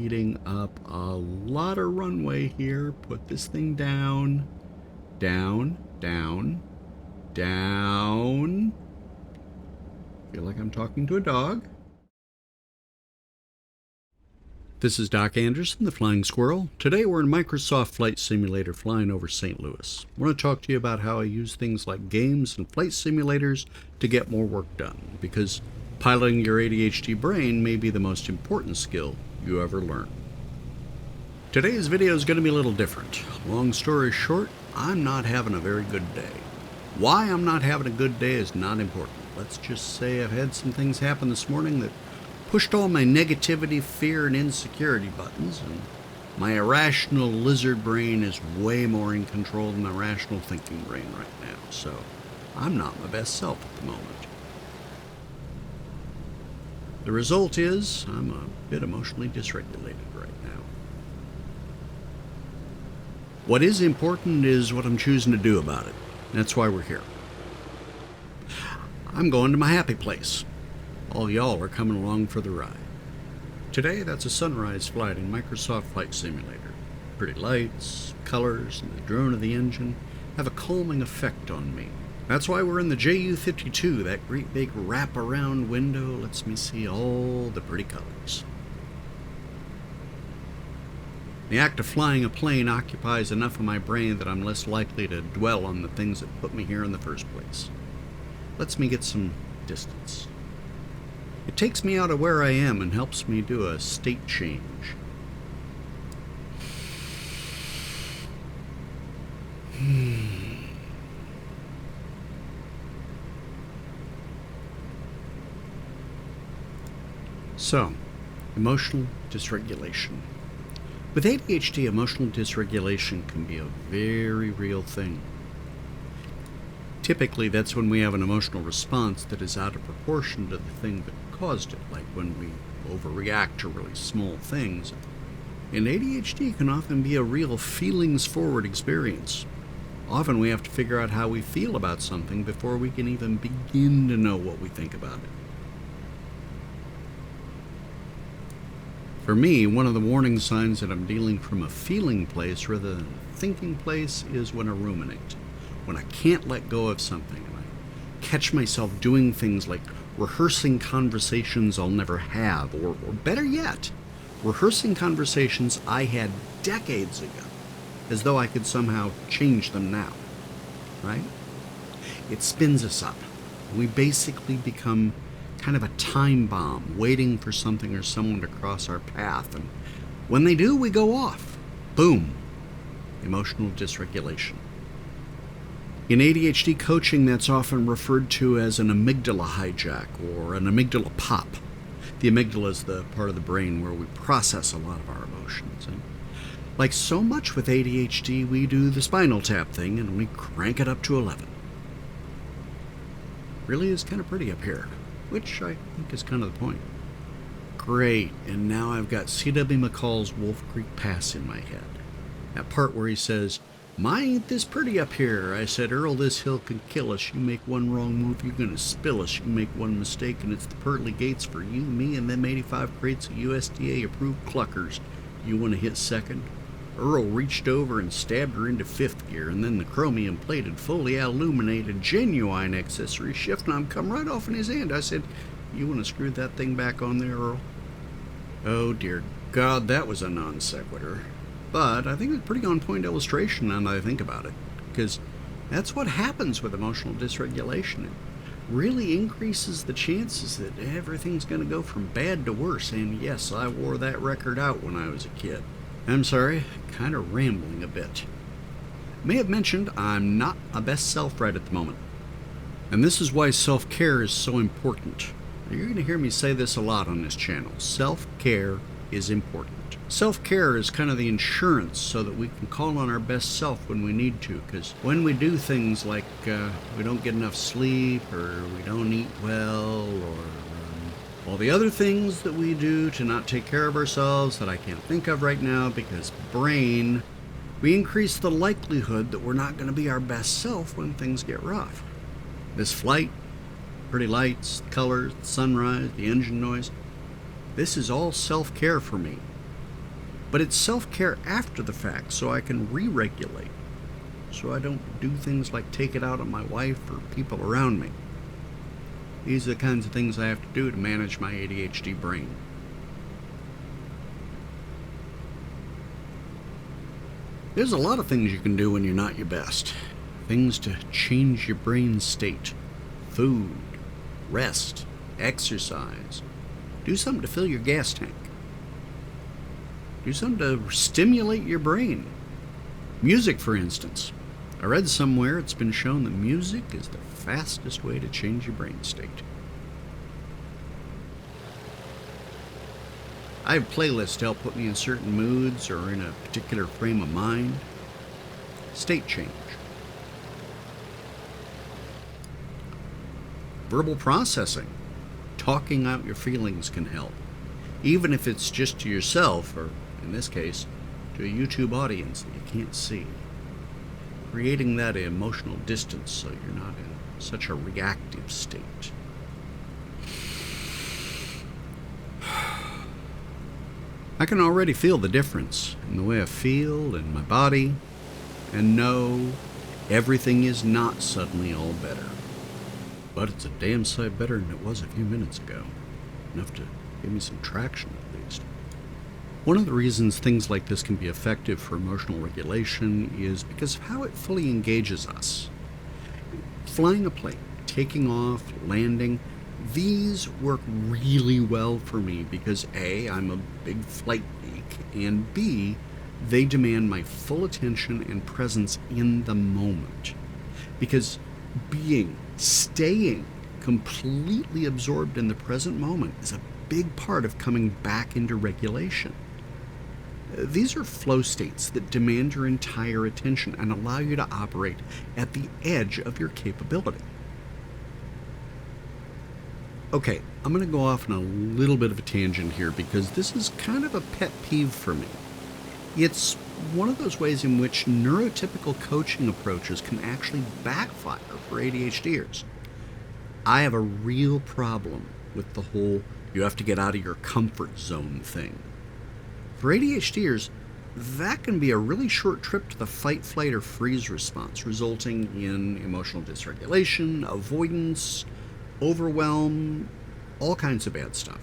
eating up a lot of runway here. Put this thing down, down, down, down. Feel like I'm talking to a dog. This is Doc Anderson, the Flying Squirrel. Today we're in Microsoft Flight Simulator flying over St. Louis. I want to talk to you about how I use things like games and flight simulators to get more work done, because piloting your ADHD brain may be the most important skill you ever learn. Today's video is going to be a little different. Long story short, I'm not having a very good day. Why I'm not having a good day is not important. Let's just say I've had some things happen this morning that pushed all my negativity, fear, and insecurity buttons, and my irrational lizard brain is way more in control than my rational thinking brain right now, so I'm not my best self at the moment. The result is I'm a bit emotionally dysregulated right now. What is important is what I'm choosing to do about it. That's why we're here. I'm going to my happy place. All y'all are coming along for the ride. Today, that's a sunrise flight in Microsoft Flight Simulator. Pretty lights, colors, and the drone of the engine have a calming effect on me. That's why we're in the JU-52. That great big wrap-around window lets me see all the pretty colors. The act of flying a plane occupies enough of my brain that I'm less likely to dwell on the things that put me here in the first place. Lets me get some distance. It takes me out of where I am and helps me do a state change. So, emotional dysregulation. With ADHD, emotional dysregulation can be a very real thing. Typically, that's when we have an emotional response that is out of proportion to the thing that caused it, like when we overreact to really small things. And ADHD can often be a real feelings-forward experience. Often we have to figure out how we feel about something before we can even begin to know what we think about it. For me, one of the warning signs that I'm dealing from a feeling place rather than a thinking place is when I ruminate. When I can't let go of something, and I catch myself doing things like rehearsing conversations I'll never have, or better yet, rehearsing conversations I had decades ago, as though I could somehow change them now, right? It spins us up. We basically become kind of a time bomb, waiting for something or someone to cross our path, and when they do, we go off. Boom. Emotional dysregulation. In ADHD coaching, that's often referred to as an amygdala hijack or an amygdala pop. The amygdala is the part of the brain where we process a lot of our emotions. And like so much with ADHD, we do the spinal tap thing and we crank it up to 11. Really is kind of pretty up here, which I think is kind of the point. Great, and now I've got C.W. McCall's Wolf Creek Pass in my head. That part where he says, "My, ain't this pretty up here? I said, Earl, this hill can kill us. You make one wrong move, you're gonna spill us. You make one mistake, and it's the pearly gates for you, me, and them 85 crates of USDA-approved cluckers. You want to hit second?" Earl reached over and stabbed her into fifth gear, and then the chromium-plated, fully illuminated, genuine accessory shift knob come right off in his hand. I said, "You want to screw that thing back on there, Earl?" Oh, dear God, that was a non sequitur. But I think it's a pretty on-point illustration now that I think about it, because that's what happens with emotional dysregulation. It really increases the chances that everything's going to go from bad to worse, and yes, I wore that record out when I was a kid. I'm sorry, kind of rambling a bit. I may have mentioned I'm not my best self right at the moment, and this is why self-care is so important. Now, you're going to hear me say this a lot on this channel. Self-care is important. Self-care is kind of the insurance so that we can call on our best self when we need to, because when we do things like we don't get enough sleep, or we don't eat well, or all the other things that we do to not take care of ourselves that I can't think of right now because brain, we increase the likelihood that we're not going to be our best self when things get rough. This flight, pretty lights, colors, the sunrise, the engine noise, this is all self-care for me. But it's self-care after the fact, so I can re-regulate. So I don't do things like take it out on my wife or people around me. These are the kinds of things I have to do to manage my ADHD brain. There's a lot of things you can do when you're not your best. Things to change your brain state. Food, rest, exercise. Do something to fill your gas tank. Do something to stimulate your brain. Music, for instance. I read somewhere it's been shown that music is the fastest way to change your brain state. I have playlists to help put me in certain moods or in a particular frame of mind. State change. Verbal processing. Talking out your feelings can help. Even if it's just to yourself, or in this case, to a YouTube audience that you can't see. Creating that emotional distance so you're not in such a reactive state. I can already feel the difference in the way I feel in my body, and know everything is not suddenly all better. But it's a damn sight better than it was a few minutes ago. Enough to give me some traction, at least. One of the reasons things like this can be effective for emotional regulation is because of how it fully engages us. Flying a plane, taking off, landing, these work really well for me because A, I'm a big flight geek, and B, they demand my full attention and presence in the moment. Because staying completely absorbed in the present moment is a big part of coming back into regulation. These are flow states that demand your entire attention and allow you to operate at the edge of your capability. Okay, I'm going to go off on a little bit of a tangent here because this is kind of a pet peeve for me. It's one of those ways in which neurotypical coaching approaches can actually backfire for ADHDers. I have a real problem with the whole you have to get out of your comfort zone thing. For ADHDers, that can be a really short trip to the fight, flight, or freeze response, resulting in emotional dysregulation, avoidance, overwhelm, all kinds of bad stuff.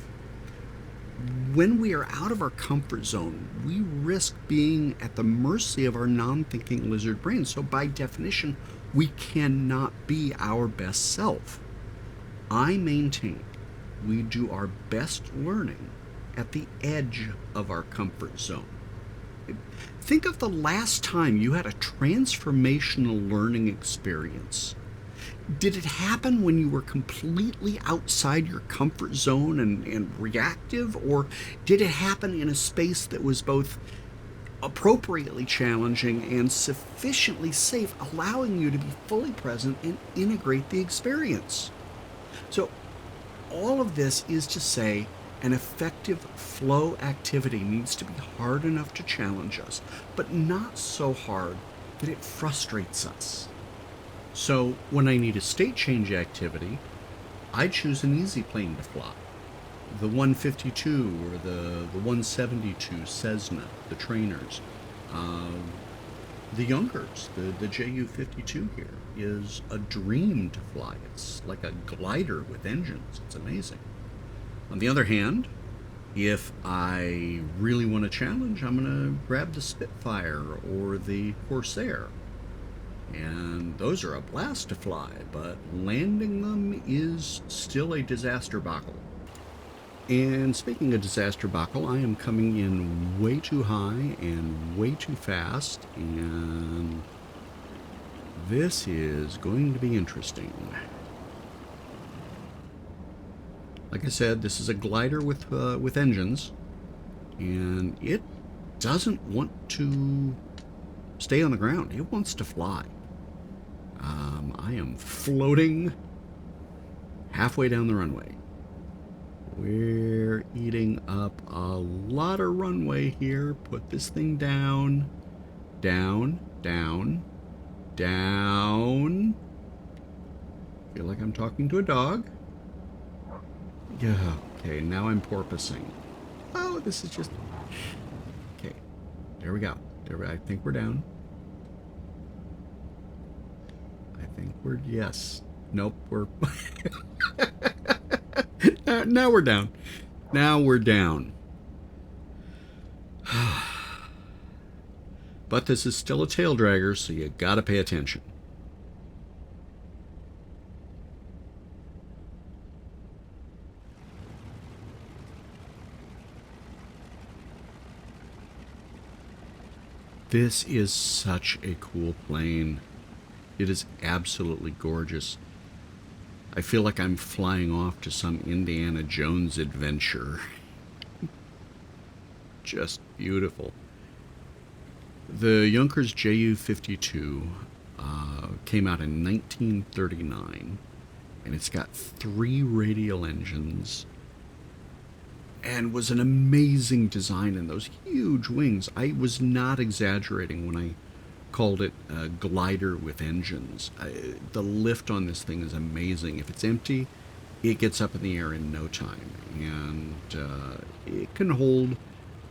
When we are out of our comfort zone, we risk being at the mercy of our non-thinking lizard brain. So by definition, we cannot be our best self. I maintain we do our best learning at the edge of our comfort zone. Think of the last time you had a transformational learning experience. Did it happen when you were completely outside your comfort zone and reactive, or did it happen in a space that was both appropriately challenging and sufficiently safe, allowing you to be fully present and integrate the experience? So all of this is to say an effective flow activity needs to be hard enough to challenge us, but not so hard that it frustrates us. So when I need a state change activity, I choose an easy plane to fly. The 152 or the 172 Cessna, the trainers. The Youngers, the JU-52 here, is a dream to fly. It's like a glider with engines. It's amazing. On the other hand, if I really want a challenge, I'm going to grab the Spitfire or the Corsair. And those are a blast to fly, but landing them is still a disaster buckle. And speaking of disaster buckle, I am coming in way too high and way too fast, and this is going to be interesting. Like I said, this is a glider with engines, and it doesn't want to stay on the ground. It wants to fly. I am floating halfway down the runway. We're eating up a lot of runway here. Put this thing down. Down, down, down. Feel like I'm talking to a dog. Yeah, okay, now I'm porpoising. Oh, this is just... Okay, There we go. I think we're down. I think we're, yes. Nope, we're... now we're down. Now we're down. But this is still a tail dragger, so you gotta pay attention. This is such a cool plane. It is absolutely gorgeous. I feel like I'm flying off to some Indiana Jones adventure. Just beautiful. The Junkers Ju-52 came out in 1939, and it's got 3 radial engines, and was an amazing design in those huge wings. I was not exaggerating when I called it a glider with engines. The lift on this thing is amazing. If it's empty, it gets up in the air in no time, and it can hold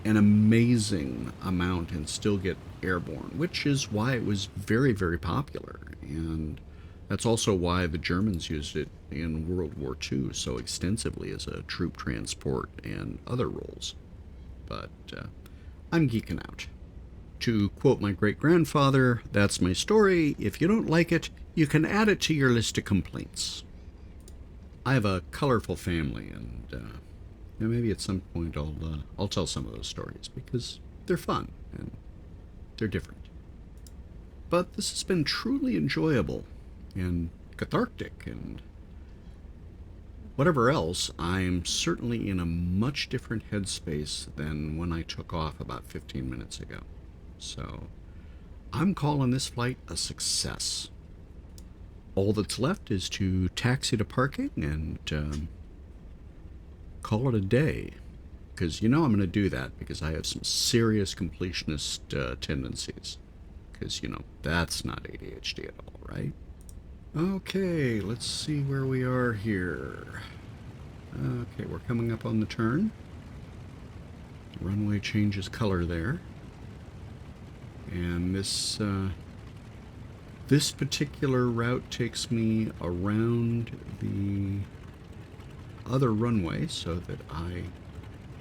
an amazing amount and still get airborne, which is why it was very, very popular. And that's also why the Germans used it in World War II so extensively as a troop transport and other roles. But I'm geeking out. To quote my great-grandfather, that's my story. If you don't like it, you can add it to your list of complaints. I have a colorful family, and maybe at some point I'll tell some of those stories because they're fun and they're different. But this has been truly enjoyable and cathartic and whatever else. I'm certainly in a much different headspace than when I took off about 15 minutes ago. So I'm calling this flight a success. All that's left is to taxi to parking and call it a day. Because I'm going to do that because I have some serious completionist tendencies. Because, that's not ADHD at all, right? Okay, let's see where we are here. Okay, we're coming up on the turn. The runway changes color there. And this particular route takes me around the other runway so that I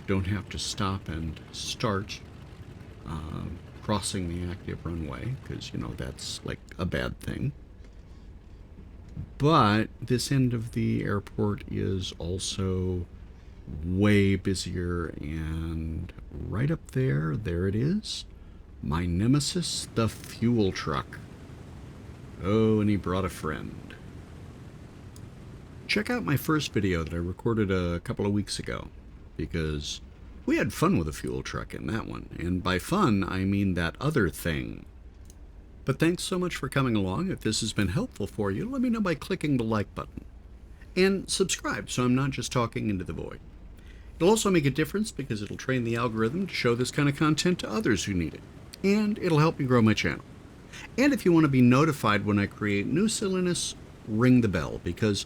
don't have to stop and start crossing the active runway, because that's like a bad thing. But this end of the airport is also way busier, and right up there it is, my nemesis, the fuel truck. Oh, and he brought a friend. Check out my first video that I recorded a couple of weeks ago, because we had fun with a fuel truck in that one, and by fun I mean that other thing. But thanks so much for coming along. If this has been helpful for you, let me know by clicking the like button. And subscribe so I'm not just talking into the void. It'll also make a difference because it'll train the algorithm to show this kind of content to others who need it. And it'll help me grow my channel. And if you want to be notified when I create new silliness, ring the bell, because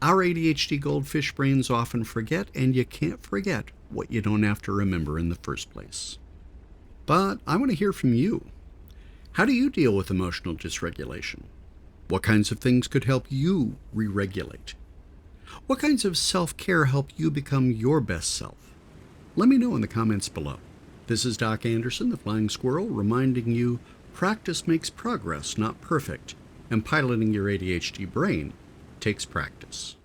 our ADHD goldfish brains often forget, and you can't forget what you don't have to remember in the first place. But I want to hear from you. How do you deal with emotional dysregulation? What kinds of things could help you re-regulate? What kinds of self-care help you become your best self? Let me know in the comments below. This is Doc Anderson, the Flying Squirrel, reminding you practice makes progress, not perfect, and piloting your ADHD brain takes practice.